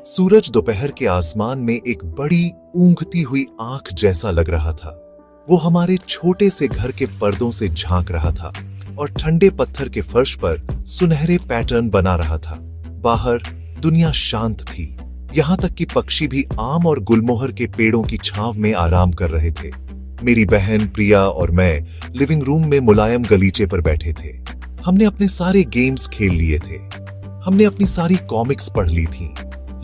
सूरज दोपहर के आसमान में एक बड़ी ऊँघती हुई आंख जैसा लग रहा था। वो हमारे छोटे से घर के पर्दों से झांक रहा था और ठंडे पत्थर के फर्श पर सुनहरे पैटर्न बना रहा था। बाहर दुनिया शांत थी, यहाँ तक कि पक्षी भी आम और गुलमोहर के पेड़ों की छांव में आराम कर रहे थे। मेरी बहन प्रिया और मैं लिविंग रूम में मुलायम गलीचे पर बैठे थे। हमने अपने सारे गेम्स खेल लिए थे। हमने अपनी सारी कॉमिक्स पढ़ ली थी।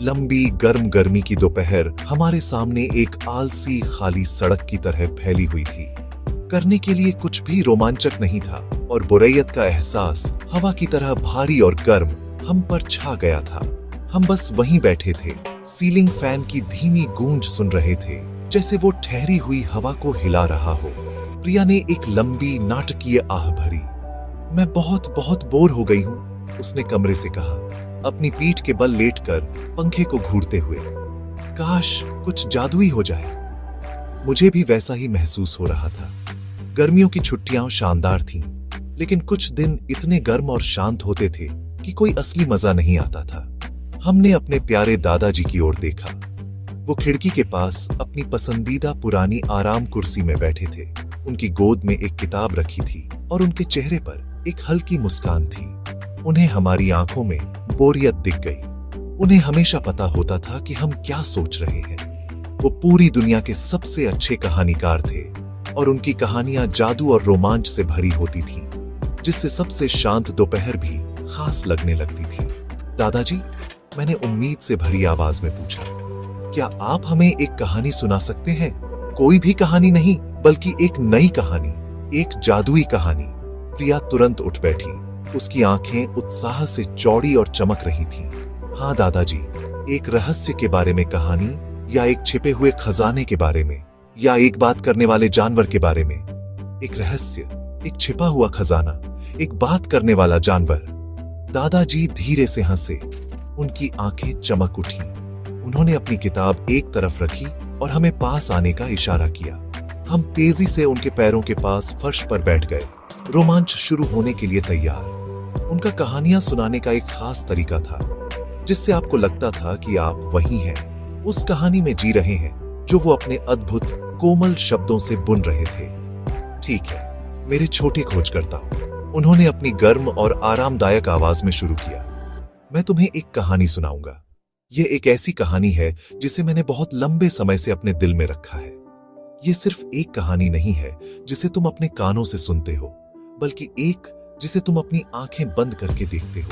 लंबी गर्म गर्मी की दोपहर हमारे सामने एक आलसी खाली सड़क की तरह फैली हुई थी। करने के लिए कुछ भी रोमांचक नहीं था और बुरैयत का एहसास हवा की तरह भारी और गर्म हम पर छा गया था। हम बस वहीं बैठे थे, सीलिंग फैन की धीमी गूंज सुन रहे थे, जैसे वो ठहरी हुई हवा को हिला रहा हो। प्रिया ने एक लंबी नाटकीय आह भरी। मैं बहुत बहुत बोर हो गई हूँ, उसने कमरे से कहा, अपनी पीठ के बल लेटकर पंखे को घूरते हुए। काश कुछ जादुई हो जाए। मुझे भी वैसा ही महसूस हो रहा था। गर्मियों की छुट्टियां शानदार थीं, लेकिन कुछ दिन इतने गर्म और शांत होते थे कि कोई असली मजा नहीं आता था। हमने अपने प्यारे दादाजी की ओर देखा। वो खिड़की के पास अपनी पसंदीदा पुरानी आराम कुर्सी में बैठे थे। उनकी गोद में एक किताब रखी थी और उनके चेहरे पर एक हल्की मुस्कान थी। उन्हें हमारी आंखों में बोरियत दिख गई। उन्हें हमेशा पता होता था कि हम क्या सोच रहे हैं। वो पूरी दुनिया के सबसे अच्छे कहानीकार थे और उनकी कहानियां जादू और रोमांच से भरी होती थीं, जिससे सबसे शांत दोपहर भी खास लगने लगती थी। दादाजी, मैंने उम्मीद से भरी आवाज में पूछा, क्या आप हमें एक कहानी सुना सकते हैं? कोई भी कहानी नहीं, बल्कि एक नई कहानी, एक जादुई कहानी। प्रिया तुरंत उठ बैठी। उसकी आंखें उत्साह से चौड़ी और चमक रही थीं। हाँ दादाजी, एक रहस्य के बारे में कहानी, या एक छिपे हुए खजाने के बारे में, या एक बात करने वाले जानवर के बारे में। एक रहस्य, एक छिपा हुआ खजाना, एक बात करने वाला जानवर। दादाजी धीरे से हंसे। उनकी आंखें चमक उठी। उन्होंने अपनी किताब एक तरफ रखी और हमें पास आने का इशारा किया। हम तेजी से उनके पैरों के पास फर्श पर बैठ गए, रोमांच शुरू होने के लिए तैयार। उनका कहानियां सुनाने का एक खास तरीका था, जिससे आपको लगता था कि आप वही हैं, उस कहानी में जी रहे हैं जो वो अपने अद्भुत कोमल शब्दों से बुन रहे थे। ठीक है मेरे छोटे खोजकर्ता, उन्होंने अपनी गर्म और आरामदायक आवाज में शुरू किया। मैं तुम्हें एक कहानी सुनाऊंगा। ये एक ऐसी कहानी है जिसे मैंने बहुत लंबे समय से अपने दिल में रखा है। ये सिर्फ एक कहानी नहीं है जिसे तुम अपने कानों से सुनते हो, बल्कि एक जिसे तुम अपनी आंखें बंद करके देखते हो।